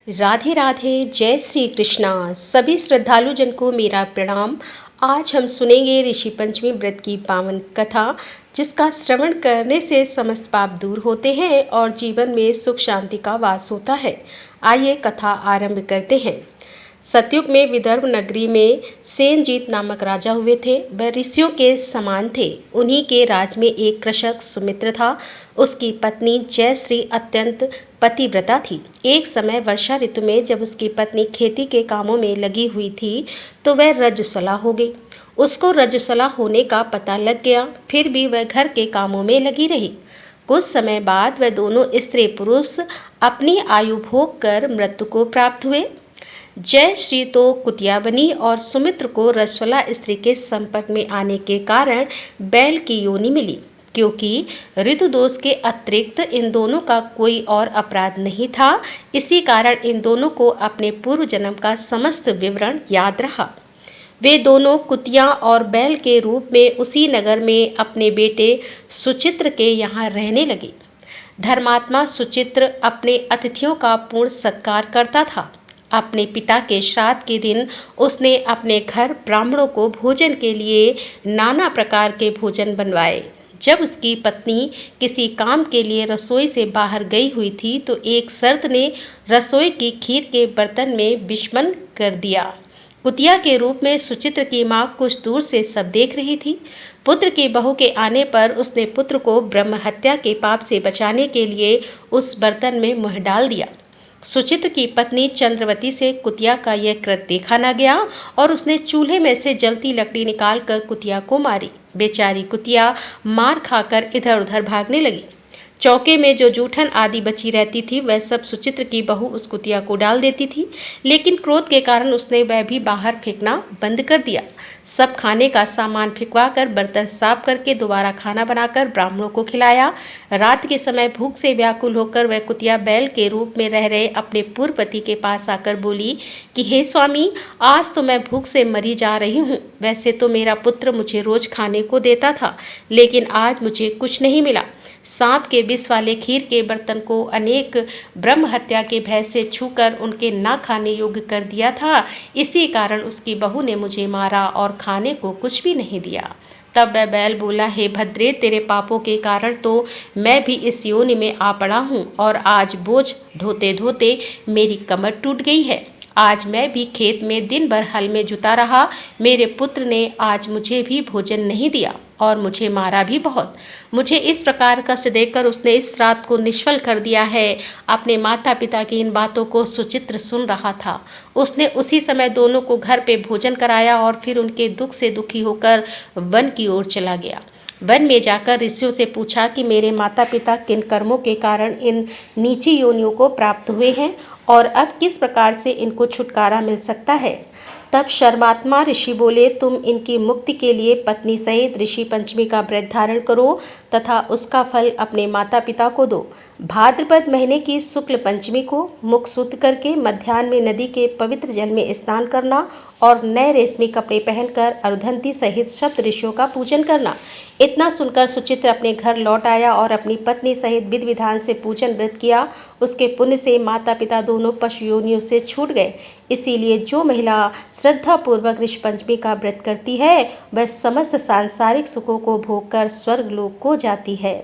राधे राधे। जय श्री कृष्णा। सभी श्रद्धालु जन को मेरा प्रणाम। आज हम सुनेंगे ऋषि पंचमी व्रत की पावन कथा, जिसका श्रवण करने से समस्त पाप दूर होते हैं और जीवन में सुख शांति का वास होता है। आइए कथा आरंभ करते हैं। सतयुग में विदर्भ नगरी में सेनजीत नामक राजा हुए थे। वह ऋषियों के समान थे। उन्हीं के राज में एक कृषक सुमित्र था। उसकी पत्नी जयश्री अत्यंत पतिव्रता थी। एक समय वर्षा ऋतु में जब उसकी पत्नी खेती के कामों में लगी हुई थी तो वह रज्जुसला हो गई। उसको रज्जुसला होने का पता लग गया, फिर भी वह घर के कामों में लगी रही। कुछ समय बाद वह दोनों स्त्री पुरुष अपनी आयु भोग कर मृत्यु को प्राप्त हुए। जय श्री तो कुतिया बनी और सुमित्र को रज्ज्वला स्त्री के संपर्क में आने के कारण बैल की योनि मिली। क्योंकि ऋतु दोष के अतिरिक्त इन दोनों का कोई और अपराध नहीं था, इसी कारण इन दोनों को अपने पूर्व जन्म का समस्त विवरण याद रहा। वे दोनों कुतिया और बैल के रूप में उसी नगर में अपने बेटे सुचित्र के यहाँ रहने लगे। धर्मात्मा सुचित्र अपने अतिथियों का पूर्ण सत्कार करता था। अपने पिता के श्राद्ध के दिन उसने अपने घर ब्राह्मणों को भोजन के लिए नाना प्रकार के भोजन बनवाए। जब उसकी पत्नी किसी काम के लिए रसोई से बाहर गई हुई थी तो एक सर्द ने रसोई की खीर के बर्तन में विषमन कर दिया। कुतिया के रूप में सुचित्र की माँ कुछ दूर से सब देख रही थी। पुत्र की बहू के आने पर उसने पुत्र को ब्रह्म हत्या के पाप से बचाने के लिए उस बर्तन में मुँह डाल दिया। सुचित्र की पत्नी चंद्रवती से कुतिया का यह कृत्य देखा न गया और उसने चूल्हे में से जलती लकड़ी निकालकर कुतिया को मारी। बेचारी कुतिया मार खाकर इधर उधर भागने लगी। चौके में जो जूठन आदि बची रहती थी वह सब सुचित्र की बहू उस कुतिया को डाल देती थी, लेकिन क्रोध के कारण उसने वह भी बाहर फेंकना बंद कर दिया। सब खाने का सामान फेंकवाकर बर्तन साफ करके दोबारा खाना बनाकर ब्राह्मणों को खिलाया। रात के समय भूख से व्याकुल होकर वह कुतिया बैल के रूप में रह रहे अपने पूर्व पति के पास आकर बोली कि हे स्वामी, आज तो मैं भूख से मरी जा रही हूँ। वैसे तो मेरा पुत्र मुझे रोज खाने को देता था, लेकिन आज मुझे कुछ नहीं मिला। सांप के विष वाले खीर के बर्तन को अनेक ब्रह्म हत्या के भय से छूकर उनके ना खाने योग्य कर दिया था। इसी कारण उसकी बहू ने मुझे मारा और खाने को कुछ भी नहीं दिया। तब वह बैल बोला, हे भद्रे, तेरे पापों के कारण तो मैं भी इस योनि में आ पड़ा हूँ और आज बोझ ढोते ढोते मेरी कमर टूट गई है। आज मैं भी खेत में दिन भर हल में जुता रहा। मेरे पुत्र ने आज मुझे भी भोजन नहीं दिया और मुझे मारा भी बहुत। मुझे इस प्रकार कष्ट देकर उसने इस रात को निष्फल कर दिया है। अपने माता पिता की इन बातों को सुचित्र सुन रहा था। उसने उसी समय दोनों को घर पे भोजन कराया और फिर उनके दुख से दुखी होकर वन की ओर चला गया। वन में जाकर ऋषियों से पूछा कि मेरे माता पिता किन कर्मों के कारण इन नीची योनियों को प्राप्त हुए हैं और अब किस प्रकार से इनको छुटकारा मिल सकता है। तब शर्मात्मा ऋषि बोले, तुम इनकी मुक्ति के लिए पत्नी सहित ऋषि पंचमी का व्रत धारण करो तथा उसका फल अपने माता पिता को दो। भाद्रपद महीने की शुक्ल पंचमी को मुख शुद्ध करके मध्याह्न में नदी के पवित्र जल में स्नान करना और नए रेशमी कपड़े पहनकर अरुंधति सहित सप्त ऋषियों का पूजन करना। इतना सुनकर सुचित्र अपने घर लौट आया और अपनी पत्नी सहित विधि विधान से पूजन व्रत किया। उसके पुण्य से माता पिता दोनों पशु योनियों से छूट गए। इसीलिए जो महिला श्रद्धापूर्वक ऋषि पंचमी का व्रत करती है वह समस्त सांसारिक सुखों को भोगकर स्वर्ग लोक को जाती है।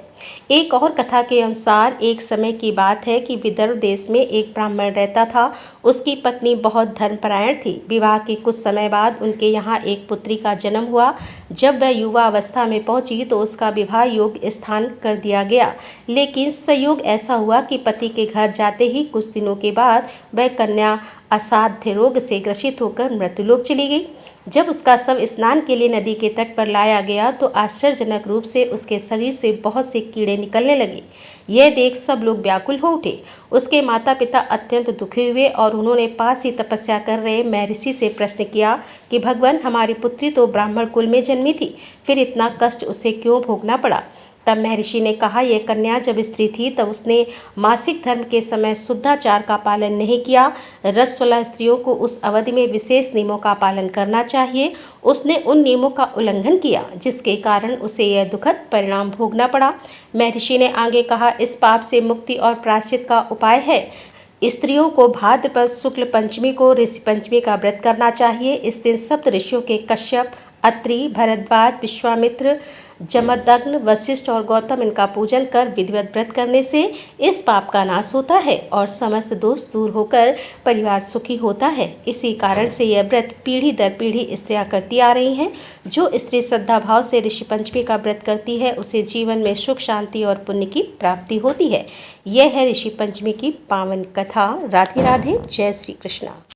एक और कथा के अनुसार एक समय की बात है कि विदर्भ देश में एक ब्राह्मण रहता था। उसकी पत्नी बहुत धर्मपरायण थी। विवाह के कुछ समय बाद उनके यहाँ एक पुत्री का जन्म हुआ। जब वह युवा अवस्था में पहुंची तो उसका विवाह योग्य स्थान कर दिया गया, लेकिन संयोग ऐसा हुआ कि पति के घर जाते ही कुछ दिनों के बाद वह कन्या असाध्य रोग से ग्रसित होकर मृत्युलोक चली गई। जब उसका शव स्नान के लिए नदी के तट पर लाया गया तो आश्चर्यजनक रूप से उसके शरीर से बहुत से कीड़े निकलने लगे। यह देख सब लोग व्याकुल हो उठे। उसके माता पिता अत्यंत दुखी हुए और उन्होंने पास ही तपस्या कर रहे महर्षि से प्रश्न किया कि भगवान, हमारी पुत्री तो ब्राह्मण कुल में जन्मी थी, फिर इतना कष्ट उसे क्यों भोगना पड़ा। तब महर्षि ने कहा, यह कन्या जब स्त्री थी तब उसने मासिक धर्म के समय शुद्धाचार का पालन नहीं किया। रजस्वला स्त्रियों को उस अवधि में विशेष नियमों का पालन करना चाहिए। उसने उन नियमों का उल्लंघन किया, जिसके कारण उसे यह दुखद परिणाम भोगना पड़ा। महर्षि ने आगे कहा, इस पाप से मुक्ति और प्रायश्चित का उपाय है। स्त्रियों को भाद्रपद शुक्ल पंचमी को ऋषि पंचमी का व्रत करना चाहिए। इस दिन सप्त ऋषियों के कश्यप, अत्रि, भरद्वाज, विश्वामित्र, जमदग्नि, वशिष्ठ और गौतम इनका पूजन कर विधिवत व्रत करने से इस पाप का नाश होता है और समस्त दोष दूर होकर परिवार सुखी होता है। इसी कारण से यह व्रत पीढ़ी दर पीढ़ी स्त्रियां करती आ रही हैं। जो स्त्री श्रद्धा भाव से ऋषि पंचमी का व्रत करती है उसे जीवन में सुख, शांति और पुण्य की प्राप्ति होती है। यह है ऋषि पंचमी की पावन कथा। राधे राधे। जय श्री कृष्णा।